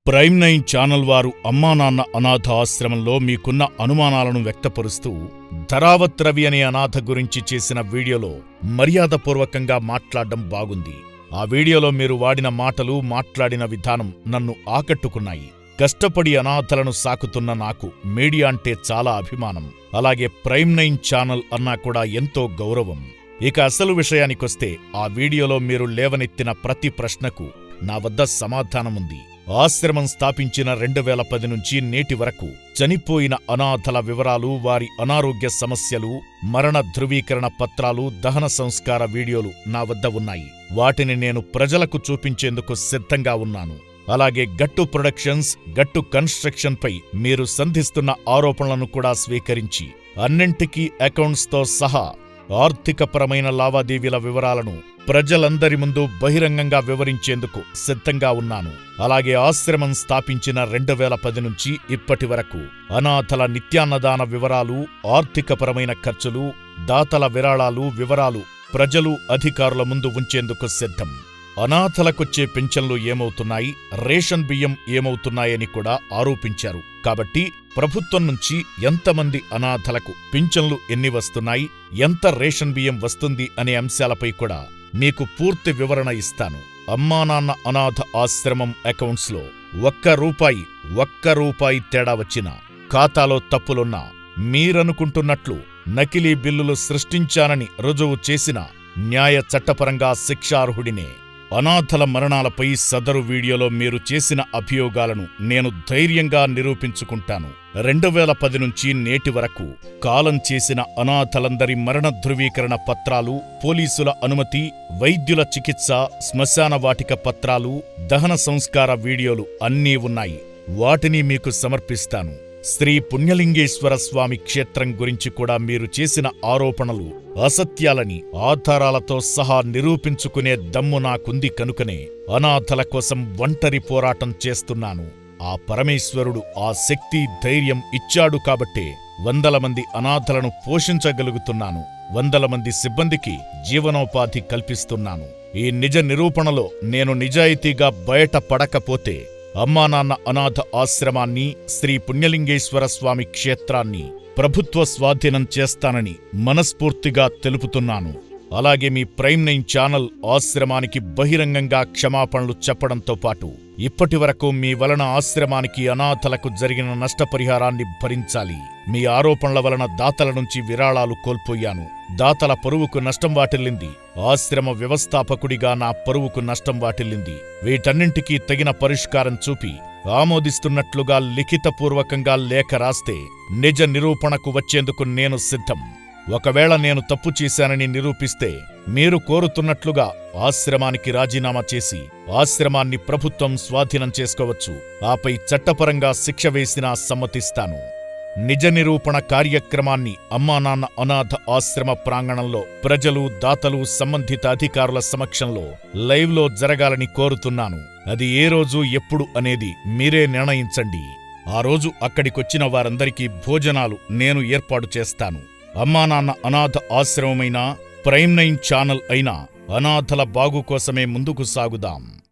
Prime 9 channel వారు అమ్మానాన్న అనాథ ఆశ్రమంలో మీకున్న అనుమానాలను వ్యక్తపరుస్తూ ధరావత్ రవి అనే అనాథ గురించి చేసిన వీడియోలో మర్యాదపూర్వకంగా మాట్లాడడం బాగుంది. ఆ వీడియోలో మీరు వాడిన మాటలు, మాట్లాడిన విధానం నన్ను ఆకట్టుకున్నాయి. కష్టపడి అనాథలను సాకుతున్న నాకు మీడియా అంటే చాలా అభిమానం. అలాగే ప్రైమ్ 9 ఛానల్ అన్నా కూడా ఎంతో గౌరవం. ఇక అసలు విషయానికొస్తే, ఆ వీడియోలో మీరు లేవనెత్తిన ప్రతి ప్రశ్నకు నా వద్ద సమాధానముంది. ఆశ్రమం స్థాపించిన 2010 నుంచి నేటి వరకు చనిపోయిన అనాథల వివరాలు, వారి అనారోగ్య సమస్యలు, మరణ ధృవీకరణ పత్రాలు, దహన సంస్కార వీడియోలు నా వద్ద ఉన్నాయి. వాటిని నేను ప్రజలకు చూపించేందుకు సిద్ధంగా ఉన్నాను. అలాగే గట్టు ప్రొడక్షన్స్, గట్టు కన్స్ట్రక్షన్ పై మీరు సంధిస్తున్న ఆరోపణలను కూడా స్వీకరించి అన్నింటికీ అకౌంట్స్తో సహా ఆర్థికపరమైన లావాదేవీల వివరాలను ప్రజలందరి ముందు బహిరంగంగా వివరించేందుకు సిద్ధంగా ఉన్నాను. అలాగే ఆశ్రమం స్థాపించిన 2010 నుంచి ఇప్పటి వరకు అనాథల నిత్యాన్నదాన వివరాలు, ఆర్థికపరమైన ఖర్చులు, దాతల విరాళాలు వివరాలు ప్రజలు, అధికారుల ముందు ఉంచేందుకు సిద్ధం. అనాథలకొచ్చే పింఛన్లు ఏమవుతున్నాయి, రేషన్ బియ్యం ఏమవుతున్నాయని కూడా ఆరోపించారు. కాబట్టి ప్రభుత్వం నుంచి ఎంతమంది అనాథలకు పింఛన్లు ఎన్ని వస్తున్నాయి, ఎంత రేషన్ బియ్యం వస్తుంది అనే అంశాలపై కూడా మీకు పూర్తి వివరణ ఇస్తాను. అమ్మానాన్న అనాథ ఆశ్రమం అకౌంట్స్లో ఒక్క రూపాయి తేడా వచ్చినా, ఖాతాలో తప్పులున్నా, మీరనుకుంటున్నట్లు నకిలీ బిల్లులు సృష్టించానని రుజువు చేసిన న్యాయ చట్టపరంగా శిక్షార్హుడినే. అనాథల మరణాలపై సదరు వీడియోలో మీరు చేసిన అభియోగాలను నేను ధైర్యంగా నిరూపించుకుంటాను. 2010 నుంచి నేటి వరకు కాలం చేసిన అనాథలందరి మరణ ధృవీకరణ పత్రాలు, పోలీసుల అనుమతి, వైద్యుల చికిత్స, శ్మశాన వాటిక పత్రాలు, దహన సంస్కార వీడియోలు అన్నీ ఉన్నాయి. వాటిని మీకు సమర్పిస్తాను. శ్రీ పుణ్యలింగేశ్వర స్వామి క్షేత్రం గురించి కూడా మీరు చేసిన ఆరోపణలు అసత్యాలని ఆధారాలతో సహా నిరూపించుకునే దమ్ము నాకుంది కనుకనే అనాథల కోసం ఒంటరి పోరాటం చేస్తున్నాను. ఆ పరమేశ్వరుడు ఆ శక్తి, ధైర్యం ఇచ్చాడు కాబట్టే 100 మంది అనాథలను పోషించగలుగుతున్నాను. 100 మంది సిబ్బందికి జీవనోపాధి కల్పిస్తున్నాను. ఈ నిజ నిరూపణలో నేను నిజాయితీగా బయటపడకపోతే అమ్మానాన్న అనాథ ఆశ్రమాన్ని, శ్రీ పుణ్యలింగేశ్వర స్వామి క్షేత్రాన్ని ప్రభుత్వ స్వాధీనం చేస్తానని మనస్ఫూర్తిగా తెలుపుతున్నాను. అలాగే మీ ప్రైమ్ 9 ఛానల్ ఆశ్రమానికి బహిరంగంగా క్షమాపణలు చెప్పడంతో పాటు ఇప్పటివరకు మీ వలన ఆశ్రమానికి, అనాథలకు జరిగిన నష్టపరిహారాన్ని భరించాలి. మీ ఆరోపణల వలన దాతల నుంచి విరాళాలు కోల్పోయాను. దాతల పరువుకు నష్టం వాటిల్లింది. ఆశ్రమ వ్యవస్థాపకుడిగా నా పరువుకు నష్టం వాటిల్లింది. వీటన్నింటికీ తగిన పరిష్కారం చూపి ఆమోదిస్తున్నట్లుగా లిఖితపూర్వకంగా లేఖ రాస్తే నిజ నిరూపణకు వచ్చేందుకు నేను సిద్ధం. ఒకవేళ నేను తప్పు చేశానని నిరూపిస్తే మీరు కోరుతున్నట్లుగా ఆశ్రమానికి రాజీనామా చేసి ఆశ్రమాన్ని ప్రభుత్వం స్వాధీనం చేసుకోవచ్చు. ఆపై చట్టపరంగా శిక్ష వేసినా సమ్మతిస్తాను. నిజ నిరూపణ కార్యక్రమాన్ని అమ్మానాన్న అనాథ ఆశ్రమ ప్రాంగణంలో ప్రజలు, దాతలు, సంబంధిత అధికారుల సమక్షంలో లైవ్లో జరగాలని కోరుతున్నాను. అది ఏ రోజు, ఎప్పుడు అనేది మీరే నిర్ణయించండి. ఆ రోజు అక్కడికొచ్చిన వారందరికీ భోజనాలు నేను ఏర్పాటు చేస్తాను. అమ్మానాన్న అనాథ ఆశ్రమమైనా, ప్రైమ్ 9 ఛానల్ అయినా అనాథల బాగు కోసమే ముందుకు సాగుదాం.